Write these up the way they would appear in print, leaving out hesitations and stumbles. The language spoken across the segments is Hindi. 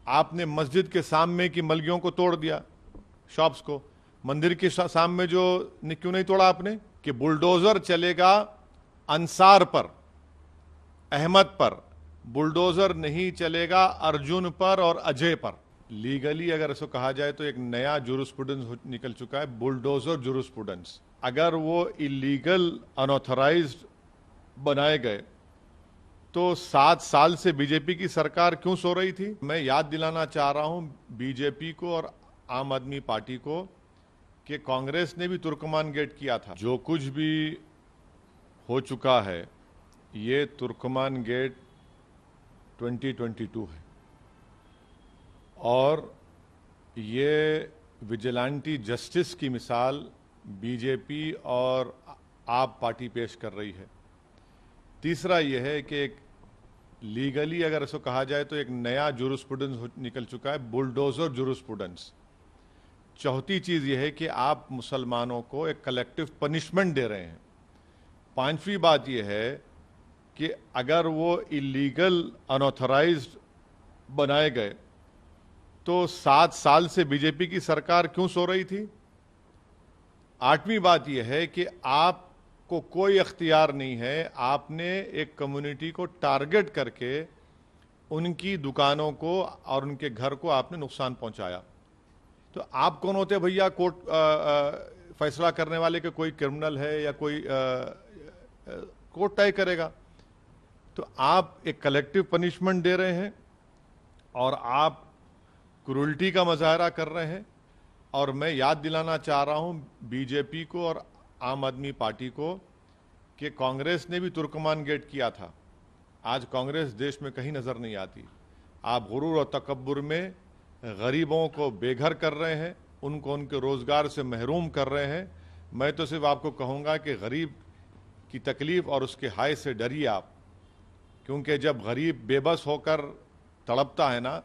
आपने मस्जिद के सामने की मलगियों को तोड़ दिया, शॉप्स को। मंदिर के सामने जो क्यों नहीं तोड़ा आपने? कि बुलडोजर चलेगा अंसार पर, अहमद पर, बुलडोजर नहीं चलेगा अर्जुन पर और अजय पर। लीगली अगर इसको कहा जाए तो एक नया जूरिस्प्रूडेंस निकल चुका है, बुलडोजर जूरिस्प्रूडेंस। अगर वो इलीगल अनऑथराइज्ड बनाए गए तो 7 साल से बीजेपी की सरकार क्यों सो रही थी? मैं याद दिलाना चाह रहा हूं बीजेपी को और आम आदमी पार्टी को कि कांग्रेस ने भी तुर्कमान गेट किया था। जो कुछ भी हो चुका है ये तुर्कमान गेट 2022 है और ये विजिलेंटी जस्टिस की मिसाल बीजेपी और आप पार्टी पेश कर रही है। तीसरा यह है कि एक लीगली अगर इसको कहा जाए तो एक नया जूरिस्प्रूडेंस निकल चुका है, बुलडोजर जूरिस्प्रूडेंस। चौथी चीज यह है कि आप मुसलमानों को एक कलेक्टिव पनिशमेंट दे रहे हैं। पांचवी बात यह है कि अगर वो इलीगल अनऑथराइज्ड बनाए गए तो 7 साल से बीजेपी की सरकार क्यों सो रही थी? आठवीं बात यह है कि आपको कोई अख्तियार नहीं है, आपने एक कम्युनिटी को टारगेट करके उनकी दुकानों को और उनके घर को आपने नुकसान पहुंचाया। तो आप कौन होते भैया कोर्ट फैसला करने वाले कि कोई क्रिमिनल है या कोई कोर्ट तय करेगा? तो आप एक कलेक्टिव पनिशमेंट दे रहे हैं और आप क्रूरल्टी का मुजाहरा कर रहे हैं। और मैं याद दिलाना चाह रहा हूं बीजेपी को और आम आदमी पार्टी को कि कांग्रेस ने भी तुर्कमान गेट किया था। आज कांग्रेस देश में कहीं नजर नहीं आती। आप गुरूर और तकब्बुर में गरीबों को बेघर कर रहे हैं, उनको उनके रोजगार से महरूम कर रहे हैं। मैं तो सिर्फ आपको कहूंगा कि गरीब की तकलीफ और उसके हाय से डरिए आप, क्योंकि जब गरीब बेबस होकर तड़पता है ना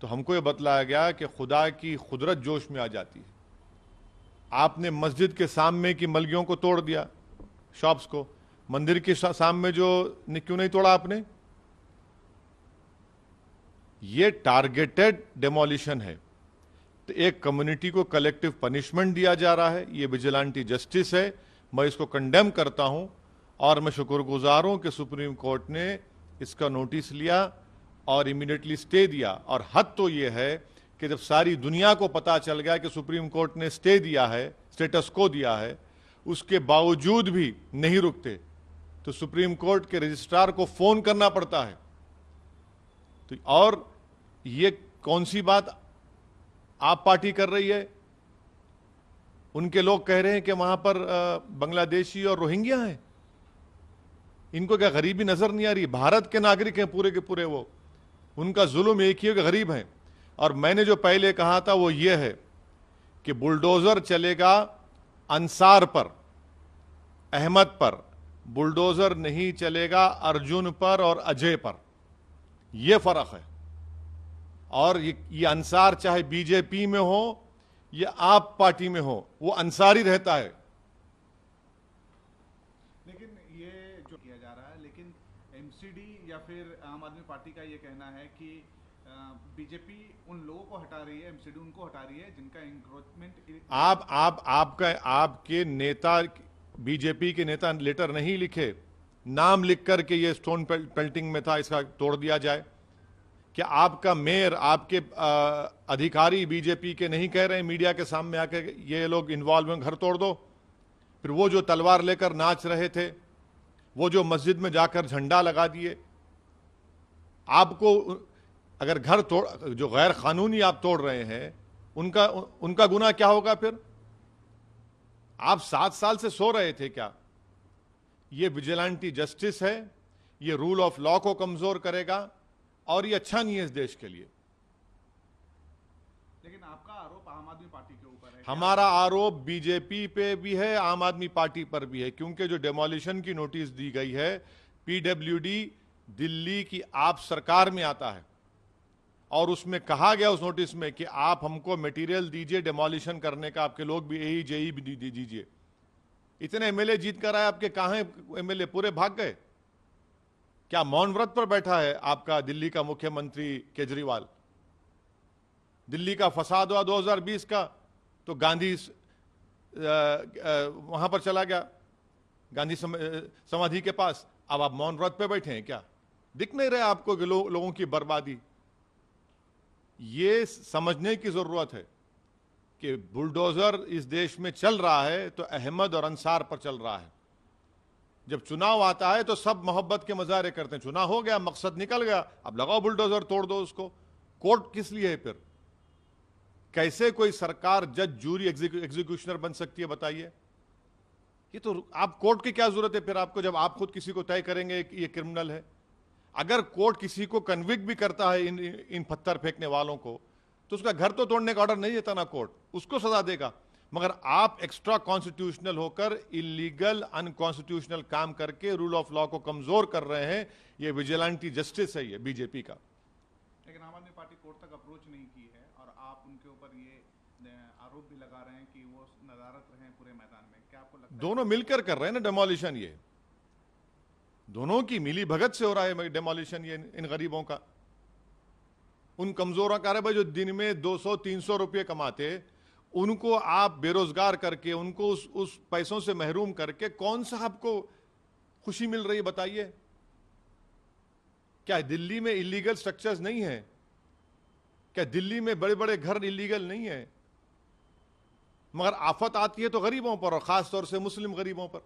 तो हमको ये बतलाया गया कि खुदा की कुदरत जोश में आ जाती है। आपने मस्जिद के सामने की मलगियों को तोड़ दिया, शॉप्स को। मंदिर के सामने जो क्यों नहीं तोड़ा आपने? ये टारगेटेड डेमोलिशन है। तो एक कम्युनिटी को कलेक्टिव पनिशमेंट दिया जा रहा है, ये विजिलेंटी जस्टिस है। मैं इसको कंडेम करता हूं और मैं शुक्रगुजार हूं कि सुप्रीम कोर्ट ने इसका नोटिस लिया और इमीडिएटली स्टे दिया। और हद तो यह है कि जब सारी दुनिया को पता चल गया कि सुप्रीम कोर्ट ने स्टे दिया है, स्टेटस को दिया है, उसके बावजूद भी नहीं रुकते तो सुप्रीम कोर्ट के रजिस्ट्रार को फोन करना पड़ता है। तो और ये कौन सी बात आप पार्टी कर रही है? उनके लोग कह रहे हैं कि वहां पर बांग्लादेशी और रोहिंग्या हैं। इनको क्या गरीबी नजर नहीं आ रही? भारत के नागरिक हैं पूरे के पूरे वो। उनका जुल्म एक ही है कि गरीब हैं। और मैंने जो पहले कहा था वो ये है कि बुलडोजर चलेगा अंसार पर, अहमद पर, बुलडोजर नहीं चलेगा अर्जुन पर और अजय पर। यह फर्क है। और ये अंसार चाहे बीजेपी में हो या आप पार्टी में हो, वो अंसारी रहता है। लेकिन ये जो किया जा रहा है, लेकिन एमसीडी या फिर आम आदमी पार्टी का ये कहना है कि बीजेपी उन लोगों को हटा रही है, एमसीडी उनको हटा रही है जिनका इंक्रोचमेंट। आपके नेता, बीजेपी के नेता लेटर नहीं लिखे, नाम लिख करके ये स्टोन पेल्टिंग में था, इसका तोड़ दिया जाए। क्या आपका मेयर, आपके अधिकारी बीजेपी के नहीं कह रहे हैं मीडिया के सामने आके ये लोग इन्वॉल्व हैं, घर तोड़ दो? फिर वो जो तलवार लेकर नाच रहे थे, वो जो मस्जिद में जाकर झंडा लगा दिए, आपको अगर घर तोड़, जो गैर कानूनी आप तोड़ रहे हैं, उनका गुनाह क्या होगा? फिर आप 7 साल से सो रहे थे क्या? ये विजिलेंटी जस्टिस है, ये रूल ऑफ लॉ को कमजोर करेगा और ये अच्छा नहीं है इस देश के लिए। लेकिन आपका आरोप आम आदमी पार्टी के ऊपर है। हमारा आरोप बीजेपी पे भी है, आम आदमी पार्टी पर भी है, क्योंकि जो डेमोलिशन की नोटिस दी गई है, पीडब्ल्यूडी दिल्ली की आप सरकार में आता है और उसमें कहा गया उस नोटिस में कि आप हमको मटेरियल दीजिए डेमोलिशन करने का, आपके लोग भी यही जेई भी दीजिए। इतने एमएलए जीत कर आए, आपके कहां एमएलए? पूरे भाग गए। क्या मौन व्रत पर बैठा है आपका दिल्ली का मुख्यमंत्री केजरीवाल? दिल्ली का फसाद हुआ 2020 का, तो गांधी वहां पर चला गया, गांधी समाधि के पास। अब आप मौन व्रत पे बैठे हैं क्या? दिख नहीं रहे आपको कि लोगों की बर्बादी? ये समझने की जरूरत है कि बुलडोजर इस देश में चल रहा है तो अहमद और अंसार पर चल रहा है। जब चुनाव आता है तो सब मोहब्बत के मजारे करते हैं, चुनाव हो गया, मकसद निकल गया, अब लगाओ बुलडोजर, तोड़ दो उसको। कोर्ट किस लिए है फिर? कैसे कोई सरकार जज, जूरी, एग्जीक्यूशनर बन सकती है बताइए? ये तो आप कोर्ट की क्या जरूरत है फिर आपको, जब आप खुद किसी को तय करेंगे कि ये क्रिमिनल है? अगर कोर्ट किसी को कन्विक्ट भी करता है इन पत्थर फेंकने वालों को, तो उसका घर तो तोड़ने का ऑर्डर नहीं देता ना कोर्ट, उसको सजा देगा। मगर आप एक्स्ट्रा कॉन्स्टिट्यूशनल होकर इलीगल, अनकॉन्स्टिट्यूशनल काम करके रूल ऑफ लॉ को कमजोर कर रहे हैं। ये विजिलेंटी जस्टिस है, ये बीजेपी का। लेकिन आम आदमी पार्टी कोर्ट तक अप्रोच नहीं की है और आप उनके ऊपर ये आरोप भी लगा रहे हैं कि वो नदारत रहे हैं पूरे मैदान में। क्या आपको लगता है दोनों मिलकर कर रहे हैं ना डेमोलिशन, ये दोनों की मिली भगत से हो रहा है डेमोलिशन, ये इन गरीबों का, उन कमजोरों का। भाई जो दिन में 200-300 रुपये कमाते, उनको आप बेरोजगार करके, उनको उस पैसों से महरूम करके कौन सा आपको खुशी मिल रही है बताइए? क्या दिल्ली में इलीगल स्ट्रक्चर्स नहीं है? क्या दिल्ली में बड़े बड़े घर इलीगल नहीं है? मगर आफत आती है तो गरीबों पर, और खास तौर से मुस्लिम गरीबों पर।